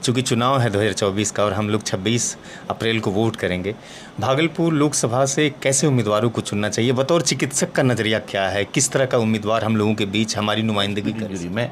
चूँकि चुनाव है 2024 का और हम लोग 26 अप्रैल को वोट करेंगे। भागलपुर लोकसभा से कैसे उम्मीदवारों को चुनना चाहिए? बतौर चिकित्सक का नज़रिया क्या है? किस तरह का उम्मीदवार हम लोगों के बीच हमारी नुमाइंदगी करे? जुरी में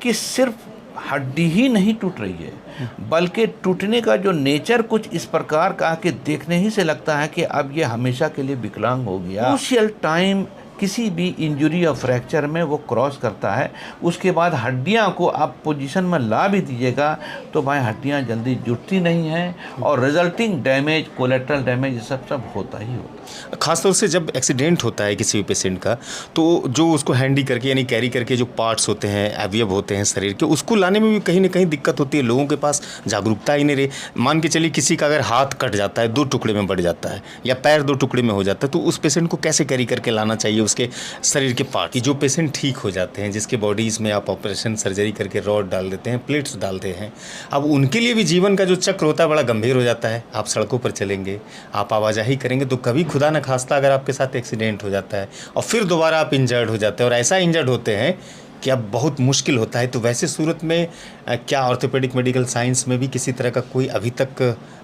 कि सिर्फ हड्डी ही नहीं टूट रही है, बल्कि टूटने का जो नेचर कुछ इस प्रकार का कि देखने ही से लगता है कि अब ये हमेशा के लिए विकलांग हो गया। क्रूशियल टाइम किसी भी इंजरी और फ्रैक्चर में वो क्रॉस करता है। उसके बाद हड्डियां को आप पोजीशन में ला भी दीजिएगा तो भाई हड्डियां जल्दी जुड़ती नहीं हैं और रिजल्टिंग डैमेज, कोलेट्रल डैमेज, ये सब होता ही होता है। खासतौर से जब एक्सीडेंट होता है किसी भी पेशेंट का, तो जो उसको हैंडी करके यानी कैरी करके जो पार्ट्स होते हैं, अवयव होते हैं शरीर के, उसको लाने में भी कहीं ना कहीं दिक्कत होती है। लोगों के पास जागरूकता ही नहीं रही। मान के चलिए किसी का अगर हाथ कट जाता है, 2 टुकड़े में बढ़ जाता है, या पैर 2 टुकड़े में हो जाता है, तो उस पेशेंट को कैसे कैरी करके लाना चाहिए उसके शरीर के पार्ट? जो पेशेंट ठीक हो जाते हैं, जिसके बॉडीज़ में आप ऑपरेशन सर्जरी करके रॉड डाल देते हैं, प्लेट्स डालते हैं, अब उनके लिए भी जीवन का जो चक्र होता है बड़ा गंभीर हो जाता है। आप सड़कों पर चलेंगे, आप आवाजाही करेंगे, तो कभी खुदा न खास्ता अगर आपके साथ एक्सीडेंट हो जाता है और फिर दोबारा आप इंजर्ड हो जाते हैं, और ऐसा इंजर्ड होते हैं कि अब बहुत मुश्किल होता है। तो वैसे सूरत में क्या ऑर्थोपेडिक मेडिकल साइंस में भी किसी तरह का कोई अभी तक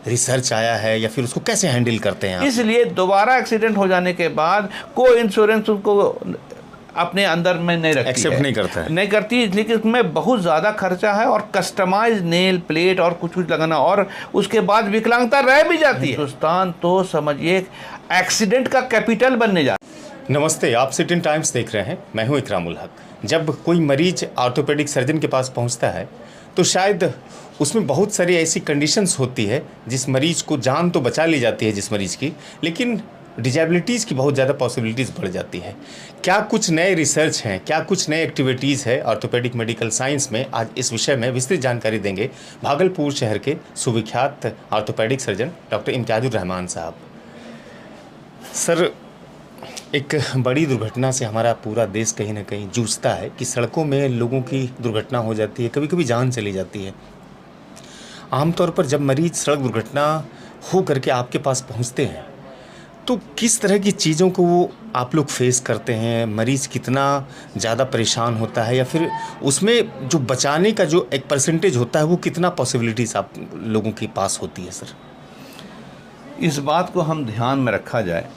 रिसर्च आया है, या फिर उसको कैसे हैंडल करते हैं आप? इसलिए दोबारा एक्सीडेंट हो जाने के बाद कोई इंश्योरेंस उसको अपने अंदर में नहीं रखती, एक्सेप्ट नहीं करता है, नहीं करती, लेकिन उसमें बहुत ज़्यादा खर्चा है और कस्टमाइज नेल प्लेट और कुछ लगाना, और उसके बाद विकलांगता रह भी जाती है। हिंदुस्तान तो समझिए एक्सीडेंट का कैपिटल बनने जा। नमस्ते, आप सिटी टाइम्स देख रहे हैं। मैं हूं इकरामुल हक। जब कोई मरीज ऑर्थोपेडिक सर्जन के पास पहुंचता है तो शायद उसमें बहुत सारी ऐसी कंडीशंस होती है जिस मरीज को जान तो बचा ली जाती है जिस मरीज की, लेकिन डिजेबिलिटीज़ की बहुत ज़्यादा पॉसिबिलिटीज़ बढ़ जाती है। क्या कुछ नए रिसर्च हैं, क्या कुछ नए एक्टिविटीज़ है ऑर्थोपेडिक मेडिकल साइंस में? आज इस विषय में विस्तृत जानकारी देंगे भागलपुर शहर के सुविख्यात orthopaedic surgeon doctor Imtiazur Rahman साहब। सर, एक बड़ी दुर्घटना से हमारा पूरा देश कहीं ना कहीं जूझता है कि सड़कों में लोगों की दुर्घटना हो जाती है, कभी कभी जान चली जाती है। आमतौर पर जब मरीज सड़क दुर्घटना हो करके आपके पास पहुंचते हैं तो किस तरह की चीज़ों को वो आप लोग फेस करते हैं? मरीज़ कितना ज़्यादा परेशान होता है, या फिर उसमें जो बचाने का जो एक परसेंटेज होता है वो कितना पॉसिबिलिटीज़ आप लोगों के पास होती है? सर, इस बात को हम ध्यान में रखा जाए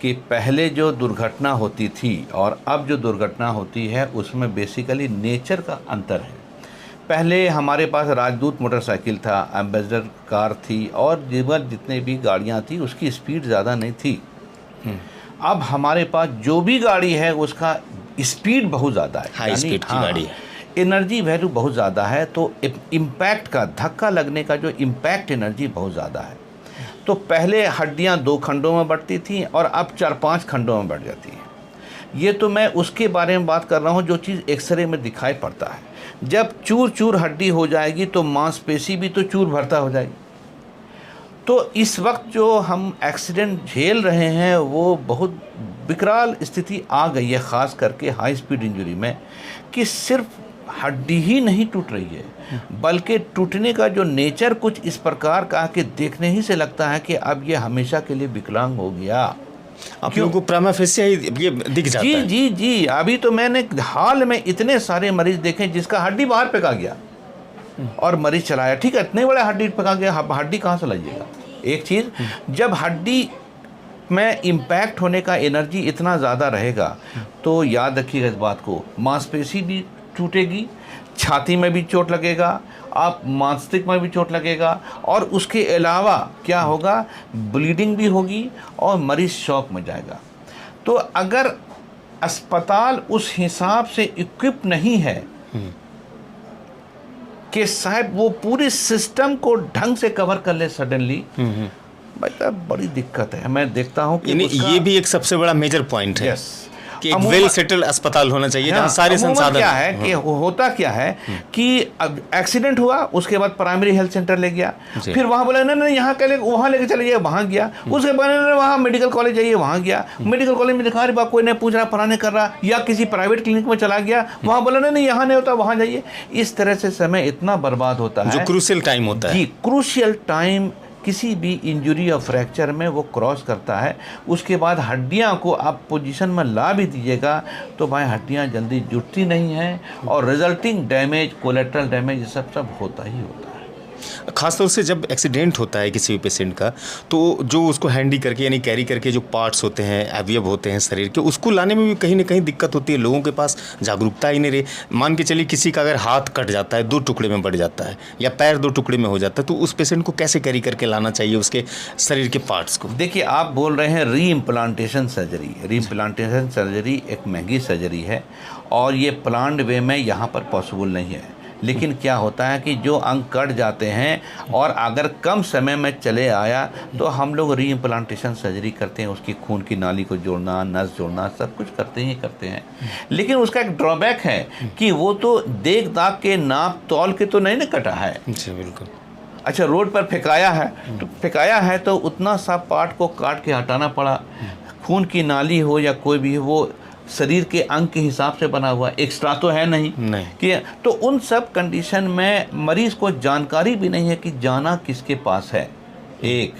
कि पहले जो दुर्घटना होती थी और अब जो दुर्घटना होती है उसमें बेसिकली नेचर का अंतर है। पहले हमारे पास राजदूत मोटरसाइकिल था, एम्बेसडर कार थी, और जीवन जितने भी गाड़ियां थी उसकी स्पीड ज़्यादा नहीं थी। अब हमारे पास जो भी गाड़ी है उसका स्पीड बहुत ज़्यादा है, हाई स्पीड की गाड़ी है, एनर्जी वैल्यू बहुत ज़्यादा है, तो इम्पैक्ट का, धक्का लगने का जो इम्पैक्ट एनर्जी बहुत ज़्यादा है। तो पहले हड्डियां 2 खंडों में बढ़ती थीं और अब 4-5 खंडों में बढ़ जाती हैं। ये तो मैं उसके बारे में बात कर रहा हूँ जो चीज़ एक्सरे में दिखाई पड़ता है। जब चूर चूर हड्डी हो जाएगी तो मांसपेशी भी तो चूर भरता हो जाएगी। तो इस वक्त जो हम एक्सीडेंट झेल रहे हैं वो बहुत विकराल स्थिति आ गई है, ख़ास करके हाई स्पीड इंजरी में, कि सिर्फ हड्डी ही नहीं टूट रही है, बल्कि टूटने का जो नेचर कुछ इस प्रकार का कि देखने ही से लगता है कि अब ये हमेशा के लिए विकलांग हो गया। आप लोगों को प्राइमा फेसिया ये दिख जाता है? जी। अभी तो मैंने हाल में इतने सारे मरीज देखे जिसका हड्डी बाहर फेंका गया और मरीज चलाया। ठीक है, इतने बड़े हड्डी फेंका गया, हड्डी कहाँ से लाइएगा? एक चीज़, जब हड्डी में इम्पैक्ट होने का एनर्जी इतना ज़्यादा रहेगा तो याद रखिएगा इस बात को, मांसपेशी भी टूटेगी, छाती में भी चोट लगेगा, आप मांसपेशियों में भी चोट लगेगा, और उसके अलावा क्या होगा, ब्लीडिंग भी होगी और मरीज शॉक में जाएगा। तो अगर अस्पताल उस हिसाब से इक्विप नहीं है कि साहब वो पूरे सिस्टम को ढंग से कवर कर ले सडनली, भाई बड़ी दिक्कत है। मैं देखता हूँ कि ये भी एक सबसे बड़ा मेजर पॉइंट है कि एक वेल सेटल अस्पताल होना चाहिए जहाँ सारे संसाधन। क्या है कि होता क्या है कि एक्सीडेंट हुआ, उसके बाद प्राइमरी हेल्थ सेंटर ले गया, फिर वहाँ बोला नहीं यहाँ के वहाँ लेके चले जाइए, वहाँ गया, उसके बाद वहाँ मेडिकल कॉलेज जाइए, वहाँ गया, मेडिकल कॉलेज में दिखा रहे कोई नहीं पूछ रहा, पढ़ाने कर रहा, या किसी प्राइवेट क्लिनिक में चला गया, वहाँ बोला नहीं यहाँ नहीं होता, वहाँ जाइए। इस तरह से समय इतना बर्बाद होता है, जो क्रूशियल टाइम होता है। जी, क्रूशियल टाइम किसी भी इंजरी और फ्रैक्चर में वो क्रॉस करता है। उसके बाद हड्डियां को आप पोजीशन में ला भी दीजिएगा तो भाई हड्डियां जल्दी जुड़ती नहीं हैं और रिजल्टिंग डैमेज, कोलेट्रल डैमेज, ये सब होता ही होता है। खासतौर से जब एक्सीडेंट होता है किसी भी पेशेंट का, तो जो उसको हैंडी करके यानी कैरी करके जो पार्ट्स होते हैं, अवयव होते हैं शरीर के, उसको लाने में भी कहीं ना कहीं दिक्कत होती है। लोगों के पास जागरूकता ही नहीं रही। मान के चलिए किसी का अगर हाथ कट जाता है, 2 टुकड़े में बढ़ जाता है, या पैर 2 टुकड़े में हो जाता है, तो उस पेशेंट को कैसे कैरी करके लाना चाहिए उसके शरीर के पार्ट्स को? देखिए, आप बोल रहे हैं रीइम्प्लांटेशन सर्जरी। रीइम्प्लांटेशन सर्जरी एक महंगी सर्जरी है और ये प्लान्ड वे में यहाँ पर पॉसिबल नहीं है। लेकिन क्या होता है कि जो अंग कट जाते हैं और अगर कम समय में चले आया तो हम लोग रीइम्प्लांटेशन सर्जरी करते हैं। उसकी खून की नाली को जोड़ना, नस जोड़ना, सब कुछ करते हैं। लेकिन उसका एक ड्रॉबैक है कि वो तो देख दाग के नाप तौल के तो नहीं ना कटा है। जी बिल्कुल। अच्छा, रोड पर फेंकाया है तो उतना सा पार्ट को काट के हटाना पड़ा। खून की नाली हो या कोई भी हो, वो शरीर के अंग के हिसाब से बना हुआ, एक्स्ट्रा तो है नहीं कि, तो उन सब कंडीशन में मरीज को जानकारी भी नहीं है कि जाना किसके पास है। एक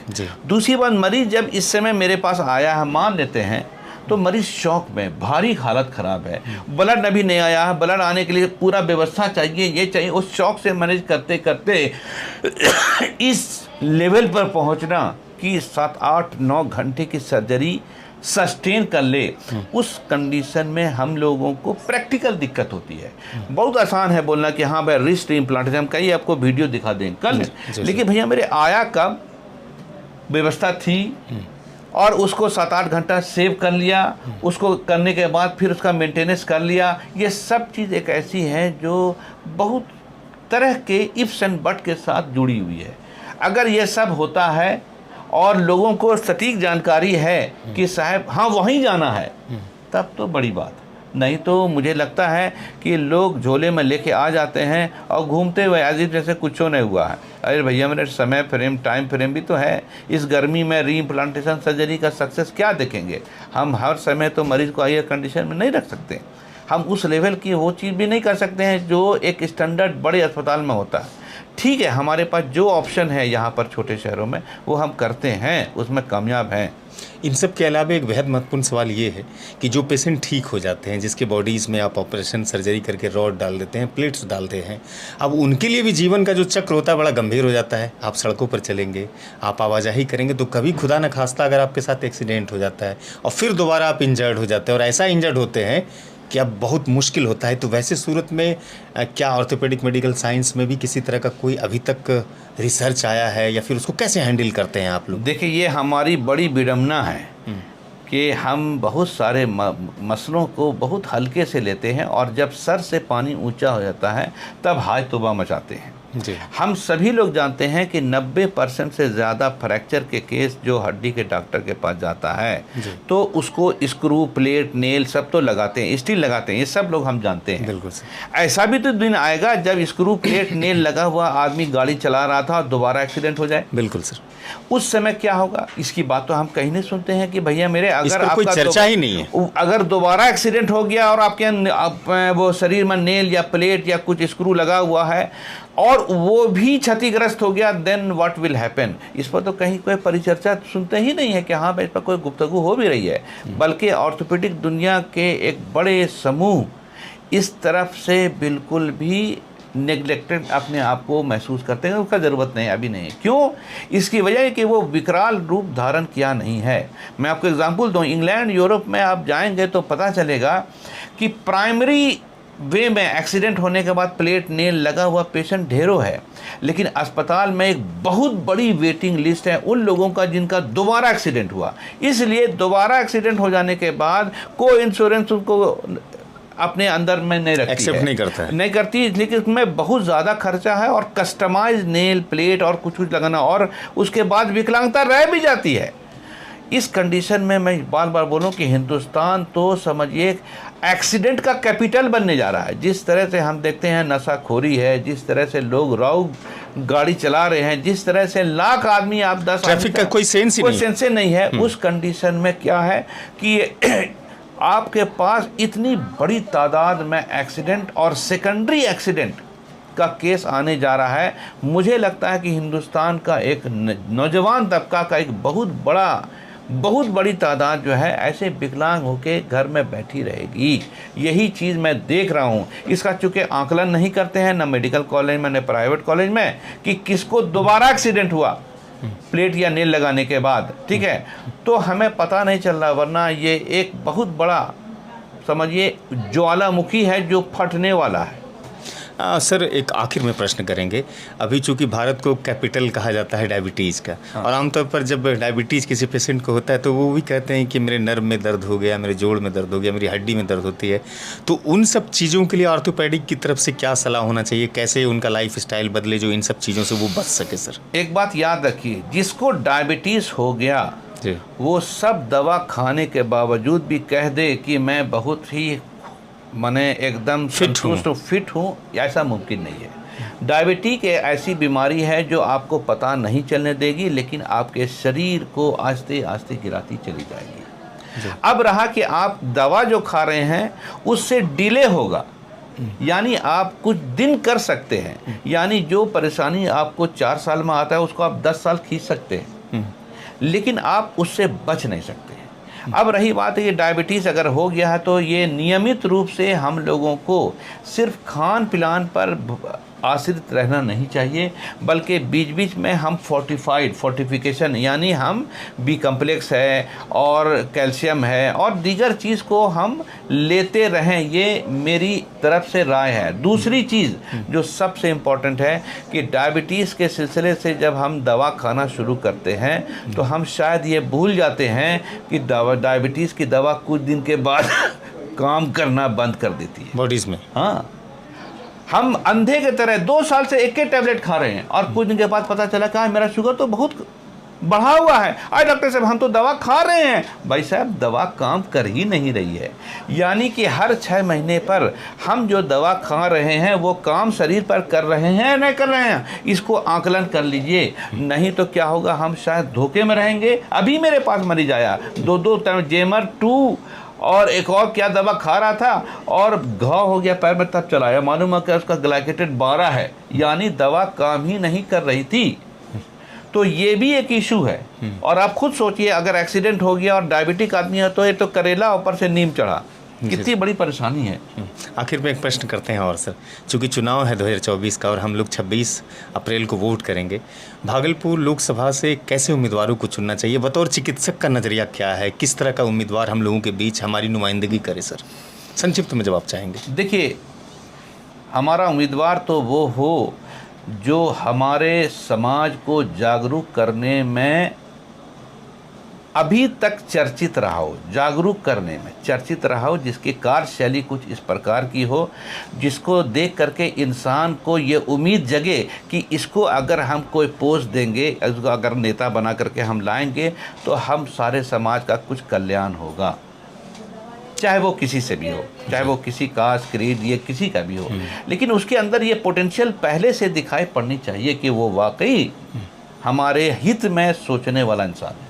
दूसरी बात, मरीज जब इस समय मेरे पास आया है, मान लेते हैं, तो मरीज शौक में, भारी हालत ख़राब है, ब्लड अभी नहीं आया है, ब्लड आने के लिए पूरा व्यवस्था चाहिए, ये चाहिए, उस शौक से मैनेज करते करते इस लेवल पर पहुंचना कि 7, 8, 9 घंटे की सर्जरी सस्टेन कर ले, उस कंडीशन में हम लोगों को प्रैक्टिकल दिक्कत होती है। बहुत आसान है बोलना कि हाँ भाई रिस्ट इम्प्लांटेशन, हम कहीं आपको वीडियो दिखा दें कल, लेकिन भैया मेरे आया कब, व्यवस्था थी और उसको 7-8 घंटा सेव कर लिया, उसको करने के बाद फिर उसका मेंटेनेंस कर लिया। ये सब चीज़ एक ऐसी है जो बहुत तरह के इफ्स एंड बट के साथ जुड़ी हुई है। अगर ये सब होता है और लोगों को सटीक जानकारी है कि साहब हाँ वहीं जाना है, तब तो बड़ी बात। नहीं तो मुझे लगता है कि लोग झोले में लेके आ जाते हैं और घूमते हुए अजीब जैसे कुछ नहीं हुआ है। अरे भैया मेरे समय फ्रेम, टाइम फ्रेम भी तो है। इस गर्मी में रीइम्प्लांटेशन सर्जरी का सक्सेस क्या देखेंगे? हम हर समय तो मरीज़ को हायर कंडीशन में नहीं रख सकते। हम उस लेवल की वो चीज़ भी नहीं कर सकते हैं जो एक स्टैंडर्ड बड़े अस्पताल में होता है। ठीक है, हमारे पास जो ऑप्शन है यहाँ पर छोटे शहरों में वो हम करते हैं, उसमें कामयाब हैं। इन सब के अलावा एक बेहद महत्वपूर्ण सवाल ये है कि जो पेशेंट ठीक हो जाते हैं, जिसके बॉडीज़ में आप ऑपरेशन सर्जरी करके रॉड डाल देते हैं, प्लेट्स डालते हैं, अब उनके लिए भी जीवन का जो चक्र होता है बड़ा गंभीर हो जाता है। आप सड़कों पर चलेंगे, आप आवाजाही करेंगे, तो कभी खुदा न खास्ता अगर आपके साथ एक्सीडेंट हो जाता है और फिर दोबारा आप इंजर्ड हो जाते हैं, और ऐसा इंजर्ड होते हैं कि अब बहुत मुश्किल होता है। तो वैसे सूरत में क्या ऑर्थोपेडिक मेडिकल साइंस में भी किसी तरह का कोई अभी तक रिसर्च आया है, या फिर उसको कैसे हैंडल करते हैं आप लोग? देखिए, ये हमारी बड़ी विडम्बना है कि हम बहुत सारे मसलों को बहुत हल्के से लेते हैं और जब सर से पानी ऊंचा हो जाता है तब हाय तौबा मचाते हैं। जी। हम सभी लोग जानते हैं कि 90% से ज़्यादा फ्रैक्चर के केस जो हड्डी के डॉक्टर के पास जाता है तो उसको स्क्रू, प्लेट, नेल सब तो लगाते हैं, स्टील लगाते हैं, ये सब लोग हम जानते हैं। बिल्कुल। ऐसा भी तो दिन आएगा जब स्क्रू, प्लेट, नेल लगा हुआ आदमी गाड़ी चला रहा था और दोबारा एक्सीडेंट हो जाए। बिल्कुल सर। उस समय क्या होगा? इसकी बात तो हम कहीं नहीं सुनते हैं कि भैया मेरे अगर कोई चर्चा ही नहीं है। अगर दोबारा एक्सीडेंट हो गया और आपके वो शरीर में नेल या प्लेट या कुछ स्क्रू लगा हुआ है और वो भी क्षतिग्रस्त हो गया, देन व्हाट विल हैपन? इस पर तो कहीं कोई परिचर्चा सुनते ही नहीं है कि हाँ भाई इस पर कोई गुफ्तगू हो भी रही है। बल्कि ऑर्थोपेडिक दुनिया के एक बड़े समूह इस तरफ से बिल्कुल भी नेग्लेक्टेड अपने आप को महसूस करते हैं। उसका ज़रूरत नहीं, अभी नहीं। क्यों? इसकी वजह है कि वो विकराल रूप धारण किया नहीं है। मैं आपको एग्जांपल दूं, इंग्लैंड, यूरोप में आप जाएंगे तो पता चलेगा कि प्राइमरी वे में एक्सीडेंट होने के बाद प्लेट, नेल लगा हुआ पेशेंट ढेरों है, लेकिन अस्पताल में एक बहुत बड़ी वेटिंग लिस्ट है उन लोगों का जिनका दोबारा एक्सीडेंट हुआ। इसलिए दोबारा एक्सीडेंट हो जाने के बाद कोई इंश्योरेंस उनको अपने अंदर में नहीं रखती, एक्सेप्ट नहीं करता है, नहीं करती। लेकिन उसमें बहुत ज़्यादा खर्चा है और कस्टमाइज नेल, प्लेट और कुछ लगाना, और उसके बाद विकलांगता रह भी जाती है। इस कंडीशन में मैं बार बार बोलूं कि हिंदुस्तान तो समझिए एक्सीडेंट का कैपिटल बनने जा रहा है। जिस तरह से हम देखते हैं नशाखोरी है, जिस तरह से लोग राव गाड़ी चला रहे हैं, जिस तरह से लाख आदमी, आप 10 ट्रैफिक का कोई सेंस ही नहीं है। उस कंडीशन में क्या है कि आपके पास इतनी बड़ी तादाद में एक्सीडेंट और सेकेंडरी एक्सीडेंट का केस आने जा रहा है। मुझे लगता है कि हिंदुस्तान का एक नौजवान तबका का एक बहुत बड़ा बहुत बड़ी तादाद जो है ऐसे विकलांग होके घर में बैठी रहेगी। यही चीज़ मैं देख रहा हूँ। इसका चूँकि आकलन नहीं करते हैं, ना मेडिकल कॉलेज में, ना प्राइवेट कॉलेज में, कि किसको दोबारा एक्सीडेंट हुआ प्लेट या नेल लगाने के बाद, ठीक है, तो हमें पता नहीं चल रहा। वरना ये एक बहुत बड़ा, समझिए, ज्वालामुखी है जो फटने वाला है। सर, एक आखिर में प्रश्न करेंगे। अभी चूंकि भारत को कैपिटल कहा जाता है डायबिटीज़ का, और आमतौर पर जब डायबिटीज़ किसी पेशेंट को होता है तो वो भी कहते हैं कि मेरे नर्व में दर्द हो गया, मेरे जोड़ में दर्द हो गया, मेरी हड्डी में दर्द होती है। तो उन सब चीज़ों के लिए ऑर्थोपेडिक की तरफ से क्या सलाह होना चाहिए? कैसे उनका लाइफ स्टाइल बदले जो इन सब चीज़ों से वो बच सके? सर, एक बात याद रखिए, जिसको डायबिटीज़ हो गया वो सब दवा खाने के बावजूद भी कह दे कि मैं बहुत ही माने एकदम फिट हूँ, ऐसा मुमकिन नहीं है। डायबिटीज एक ऐसी बीमारी है जो आपको पता नहीं चलने देगी, लेकिन आपके शरीर को आस्ते आस्ते गिराती चली जाएगी। अब रहा कि आप दवा जो खा रहे हैं उससे डिले होगा, यानी आप कुछ दिन कर सकते हैं, यानी जो परेशानी आपको 4 साल में आता है उसको आप 10 साल खींच सकते हैं, लेकिन आप उससे बच नहीं सकते। अब रही बात है, ये डायबिटीज़ अगर हो गया है तो ये नियमित रूप से हम लोगों को सिर्फ खान पिलान पर आश्रित रहना नहीं चाहिए, बल्कि बीच बीच में हम फोर्टिफिकेशन, यानी हम बी कम्प्लेक्स है और कैल्शियम है और दीगर चीज़ को हम लेते रहें। ये मेरी तरफ से राय है। दूसरी चीज़ जो सबसे इम्पॉर्टेंट है कि डायबिटीज़ के सिलसिले से जब हम दवा खाना शुरू करते हैं तो हम शायद ये भूल जाते हैं कि डायबिटीज़ की दवा कुछ दिन के बाद काम करना बंद कर देती है बॉडीज़ में। हाँ, हम अंधे के तरह 2 साल से एक ही टैबलेट खा रहे हैं और कुछ दिन के बाद पता चला कि मेरा शुगर तो बहुत बढ़ा हुआ है। अरे डॉक्टर साहब, हम तो दवा खा रहे हैं। भाई साहब, दवा काम कर ही नहीं रही है। यानी कि हर 6 महीने पर हम जो दवा खा रहे हैं वो काम शरीर पर कर रहे हैं या नहीं कर रहे हैं, इसको आकलन कर लीजिए। नहीं तो क्या होगा, हम शायद धोखे में रहेंगे। अभी मेरे पास मरीज आया, 2 टाइम जेमर 2 और एक और क्या दवा खा रहा था और घाव हो गया पैर में, तब चलाया, मालूम है कि उसका ग्लाइकेटेड 12 है, यानी दवा काम ही नहीं कर रही थी। तो ये भी एक इशू है। और आप खुद सोचिए, अगर एक्सीडेंट हो गया और डायबिटिक आदमी है तो ये तो करेला ऊपर से नीम चढ़ा, कितनी बड़ी परेशानी है। आखिर में एक प्रश्न करते हैं और सर, चूँकि चुनाव है 2024 का और हम लोग 26 अप्रैल को वोट करेंगे, भागलपुर लोकसभा से कैसे उम्मीदवारों को चुनना चाहिए? बतौर चिकित्सक का नज़रिया क्या है? किस तरह का उम्मीदवार हम लोगों के बीच हमारी नुमाइंदगी करे? सर, संक्षिप्त में जवाब चाहेंगे। देखिए, हमारा उम्मीदवार तो वो हो जो हमारे समाज को जागरूक करने में अभी तक चर्चित रहा हो, जागरूक करने में चर्चित रहा हो, जिसकी कार्यशैली कुछ इस प्रकार की हो जिसको देख करके इंसान को ये उम्मीद जगे कि इसको अगर हम कोई पोस्ट देंगे, इसको अगर नेता बना करके हम लाएंगे तो हम सारे समाज का कुछ कल्याण होगा, चाहे वो किसी से भी हो, चाहे वो किसी कास्ट, क्रीड, ये किसी का भी हो। लेकिन उसके अंदर ये पोटेंशियल पहले से दिखाई पड़नी चाहिए कि वो वाकई हमारे हित में सोचने वाला इंसान है।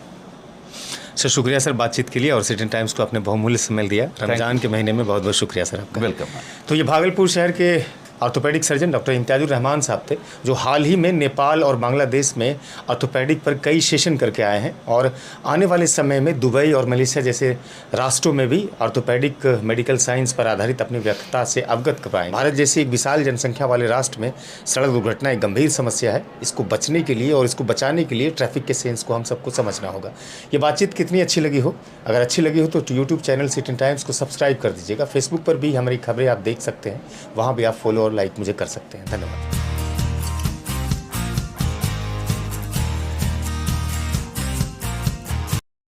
सर, शुक्रिया सर बातचीत के लिए, और सिटी टाइम्स को आपने बहुमूल्य समय दिया रमज़ान के महीने में। बहुत बहुत शुक्रिया सर आपका। वेलकम। तो ये भागलपुर शहर के orthopaedic surgeon doctor Imtiazur Rahman साहब थे, जो हाल ही में नेपाल और बांग्लादेश में ऑर्थोपेडिक पर कई सेशन करके आए हैं और आने वाले समय में दुबई और मलेशिया जैसे राष्ट्रों में भी ऑर्थोपेडिक मेडिकल साइंस पर आधारित अपनी व्याख्या से अवगत करवाएंगे। भारत जैसी एक विशाल जनसंख्या वाले राष्ट्र में सड़क दुर्घटना एक गंभीर समस्या है। इसको बचने के लिए और इसको बचाने के लिए ट्रैफिक के सेंस को हम सबको समझना होगा। ये बातचीत कितनी अच्छी लगी हो, अगर अच्छी लगी हो तो यूट्यूब चैनल सिटी टाइम्स को सब्सक्राइब कर दीजिएगा। फेसबुक पर भी हमारी खबरें आप देख सकते हैं, वहाँ भी आप फॉलो और लाइक मुझे कर सकते हैं। धन्यवाद।